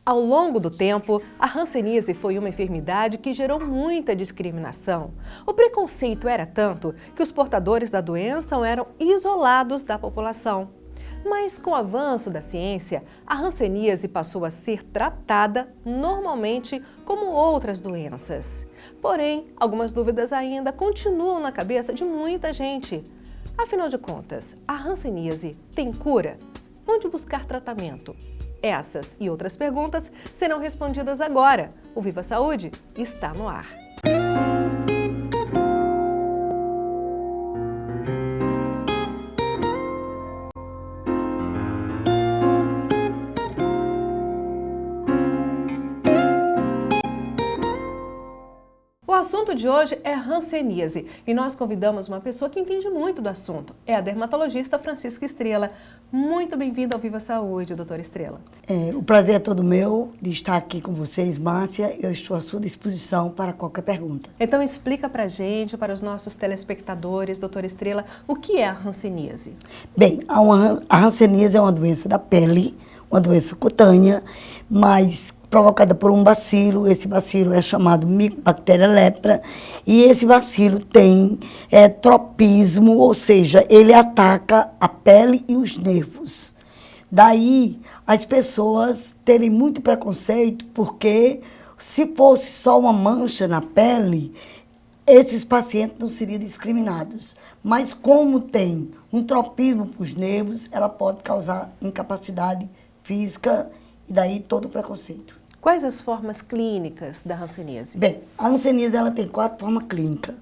Ao longo do tempo, a hanseníase foi uma enfermidade que gerou muita discriminação. O preconceito era tanto que os portadores da doença eram isolados da população. Mas com o avanço da ciência, a hanseníase passou a ser tratada normalmente como outras doenças. Porém, algumas dúvidas ainda continuam na cabeça de muita gente. Afinal de contas, a hanseníase tem cura? Onde buscar tratamento? Essas e outras perguntas serão respondidas agora. O Viva Saúde está no ar. O assunto de hoje é hanseníase e nós convidamos uma pessoa que entende muito do assunto. É a dermatologista Francisca Estrela. Muito bem-vinda ao Viva Saúde, doutora Estrela. O prazer é todo meu de estar aqui com vocês, Márcia. Eu estou à sua disposição para qualquer pergunta. Então explica pra gente, para os nossos telespectadores, doutora Estrela, o que é a hanseníase? Bem, a hanseníase é uma doença da pele, uma doença cutânea, mas provocada por um bacilo. Esse bacilo é chamado Mycobacteria lepra e esse bacilo tem tropismo, ou seja, ele ataca a pele e os nervos. Daí as pessoas terem muito preconceito, porque se fosse só uma mancha na pele, esses pacientes não seriam discriminados. Mas como tem um tropismo para os nervos, ela pode causar incapacidade física e daí todo o preconceito. Quais as formas clínicas da hanseníase? Bem, a hanseníase ela tem 4 formas clínicas.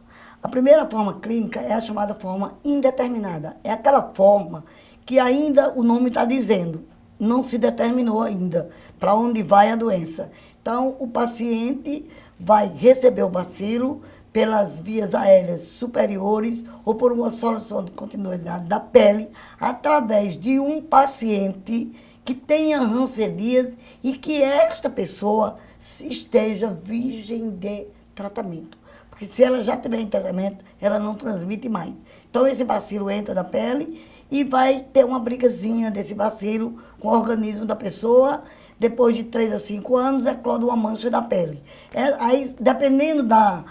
A primeira forma clínica é a chamada forma indeterminada. É aquela forma que ainda o nome está dizendo, não se determinou ainda para onde vai a doença. Então, o paciente vai receber o bacilo pelas vias aéreas superiores ou por uma solução de continuidade da pele, através de um paciente que tenha hanseníase e que esta pessoa esteja virgem de tratamento. Porque se ela já tiver em tratamento, ela não transmite mais. Então, esse bacilo entra na pele e vai ter uma brigazinha desse bacilo com o organismo da pessoa. Depois de 3 a 5 anos, eclode uma mancha da pele. Aí, dependendo da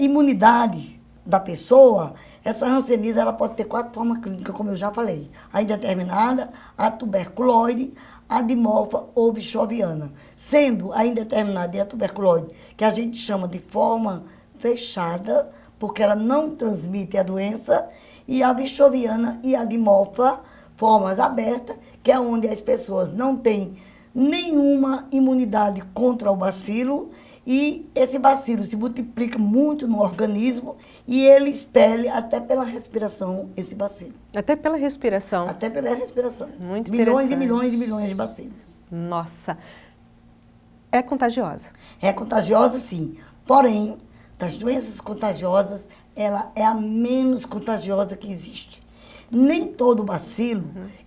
imunidade da pessoa, essa hanseníase ela pode ter 4 formas clínicas, como eu já falei. A indeterminada, a tuberculoide, a dimorfa ou vichoviana. Sendo a indeterminada e a tuberculoide, que a gente chama de forma fechada, porque ela não transmite a doença, e a vichoviana e a dimorfa, formas abertas, que é onde as pessoas não têm nenhuma imunidade contra o bacilo, e esse bacilo se multiplica muito no organismo e ele espelha até pela respiração esse bacilo. Até pela respiração. Até pela respiração. Muito milhões interessante. e milhões e milhões de bacilos. Nossa. É contagiosa? É contagiosa, sim. Porém, das doenças contagiosas, ela é a menos contagiosa que existe. Nem todo bacilo,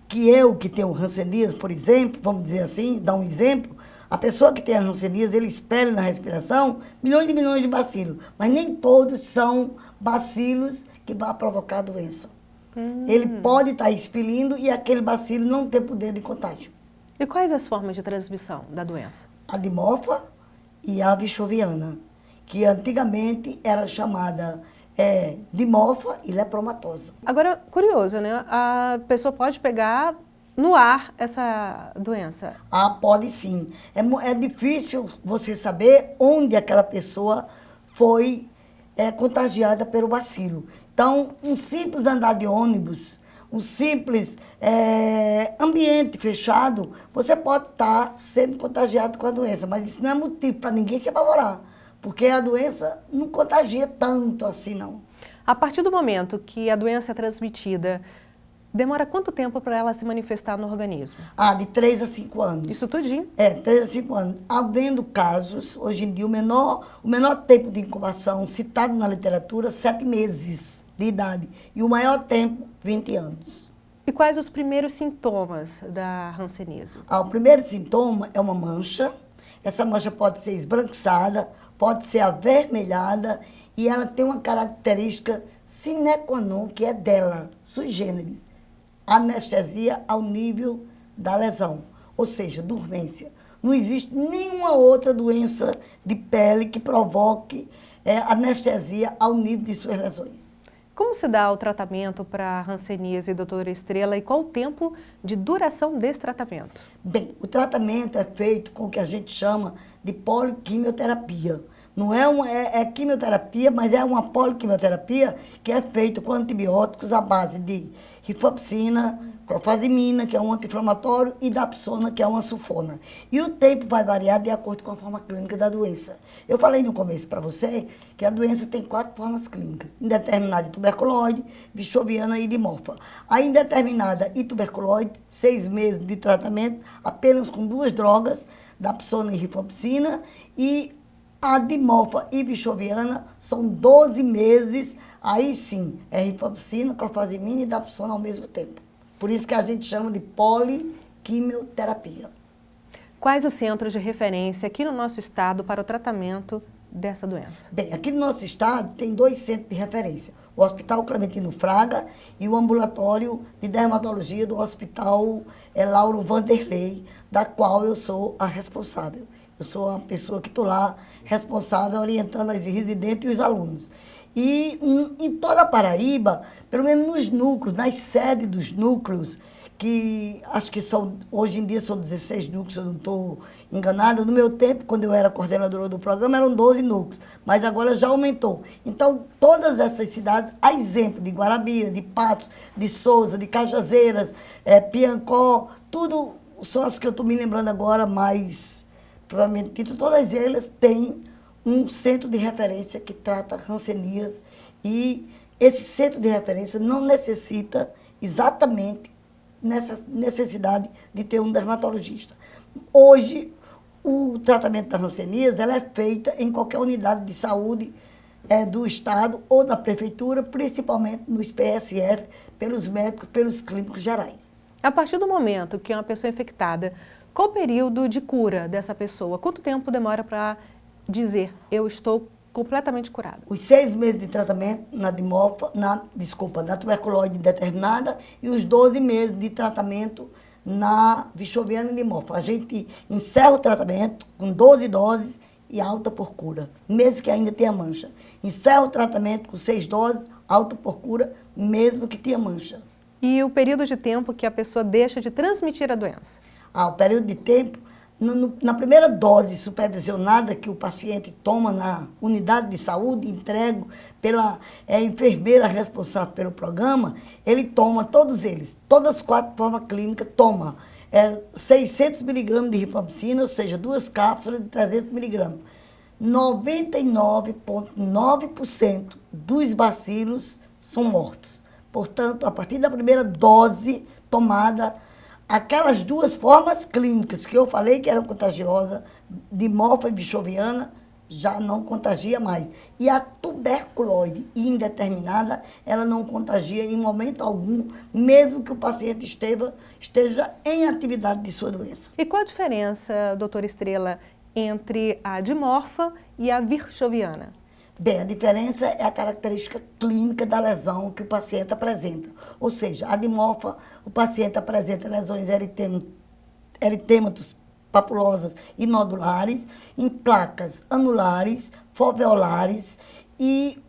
que tem o hanseníase, por exemplo, vamos dizer assim, dar um exemplo, a pessoa que tem a hanseníase, ele espelha na respiração milhões e milhões de bacilos, mas nem todos são bacilos que vão provocar a doença. Ele pode estar expelindo e aquele bacilo não ter poder de contágio. E quais as formas de transmissão da doença? A dimorfa e a vichoviana, que antigamente era chamada dimorfa e lepromatosa. Agora, curioso, né? A pessoa pode pegar no ar essa doença? Ah, pode sim. É difícil você saber onde aquela pessoa foi contagiada pelo bacilo. Então, um simples andar de ônibus, um simples ambiente fechado, você pode estar sendo contagiado com a doença, mas isso não é motivo para ninguém se apavorar, porque a doença não contagia tanto assim, não. A partir do momento que a doença é transmitida, demora quanto tempo para ela se manifestar no organismo? De 3 a 5 anos. Isso tudinho? 3 a 5 anos. Havendo casos, hoje em dia, o menor tempo de incubação citado na literatura, 7 meses de idade. E o maior tempo, 20 anos. E quais os primeiros sintomas da hanseníase? O primeiro sintoma é uma mancha. Essa mancha pode ser esbranquiçada, pode ser avermelhada, e ela tem uma característica sine qua non, que é dela, sui generis. Anestesia ao nível da lesão. ou seja, dormência. Não existe nenhuma outra doença de pele que provoque anestesia ao nível de suas lesões. Como se dá o tratamento para a hanseníase, doutora Estrela, e qual o tempo de duração desse tratamento? Bem, o tratamento é feito com o que a gente chama de poliquimioterapia. Não é quimioterapia, mas é uma poliquimioterapia que é feita com antibióticos à base de rifampicina, clofazimina, que é um anti-inflamatório, e dapsona, que é uma sulfona. E o tempo vai variar de acordo com a forma clínica da doença. Eu falei no começo para você que a doença tem 4 formas clínicas: indeterminada e tuberculose, bichoviana e dimorfa. A indeterminada e tuberculose, 6 meses de tratamento, apenas com 2 drogas, dapsona e rifampicina, e a dimorfa e bichoviana são 12 meses, aí sim, é rifampicina, clofazimina e dapsona ao mesmo tempo. Por isso que a gente chama de poliquimioterapia. Quais os centros de referência aqui no nosso estado para o tratamento dessa doença? Bem, aqui no nosso estado tem 2 centros de referência: o Hospital Clementino Fraga e o Ambulatório de Dermatologia do Hospital Lauro Vanderlei, da qual eu sou a responsável. Eu sou a pessoa que estou lá responsável, orientando as residentes e os alunos. E em toda a Paraíba, pelo menos nos núcleos, nas sedes dos núcleos, que acho que hoje em dia são 16 núcleos, se eu não estou enganada. No meu tempo, quando eu era coordenadora do programa, eram 12 núcleos, mas agora já aumentou. Então, todas essas cidades, a exemplo de Guarabira, de Patos, de Souza, de Cajazeiras, Piancó, tudo são as que eu estou me lembrando agora, mas provavelmente todas elas têm um centro de referência que trata hanseníase, e esse centro de referência não necessita exatamente nessa necessidade de ter um dermatologista. Hoje, o tratamento da hanseníase ela é feita em qualquer unidade de saúde do estado ou da prefeitura, principalmente nos PSF, pelos médicos, pelos clínicos gerais. A partir do momento que uma pessoa é infectada, qual o período de cura dessa pessoa? Quanto tempo demora para dizer, eu estou completamente curada? Os 6 meses de tratamento na tuberculose indeterminada e os 12 meses de tratamento na bichoviana e dimorfa. A gente encerra o tratamento com 12 doses e alta por cura, mesmo que ainda tenha mancha. Encerra o tratamento com 6 doses, alta por cura, mesmo que tenha mancha. E o período de tempo que a pessoa deixa de transmitir a doença? O período de tempo, na primeira dose supervisionada que o paciente toma na unidade de saúde, entregue pela enfermeira responsável pelo programa, ele toma todos eles, todas as 4 formas clínicas, toma 600 miligramas de rifampicina, ou seja, 2 cápsulas de 300 miligramas. 99,9% dos bacilos são mortos. Portanto, a partir da primeira dose tomada, aquelas 2 formas clínicas que eu falei que eram contagiosas, dimorfa e bichoviana, já não contagia mais. E a tuberculose indeterminada, ela não contagia em momento algum, mesmo que o paciente esteja em atividade de sua doença. E qual a diferença, doutora Estrela, entre a dimorfa e a bichoviana? Bem, a diferença é a característica clínica da lesão que o paciente apresenta. Ou seja, a dimorfa, o paciente apresenta lesões eritêmatos papulosas e nodulares, em placas anulares, foveolares e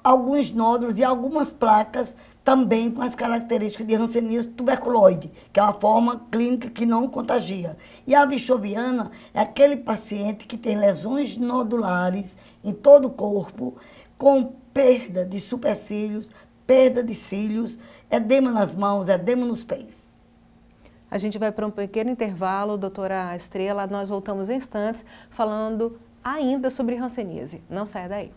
alguns nódulos e algumas placas também com as características de hanseníase tuberculoide, que é uma forma clínica que não contagia. E a bichoviana é aquele paciente que tem lesões nodulares em todo o corpo, com perda de supercílios, perda de cílios, edema nas mãos, edema nos pés. A gente vai para um pequeno intervalo, doutora Estrela, nós voltamos em instantes falando ainda sobre hanseníase. Não saia daí.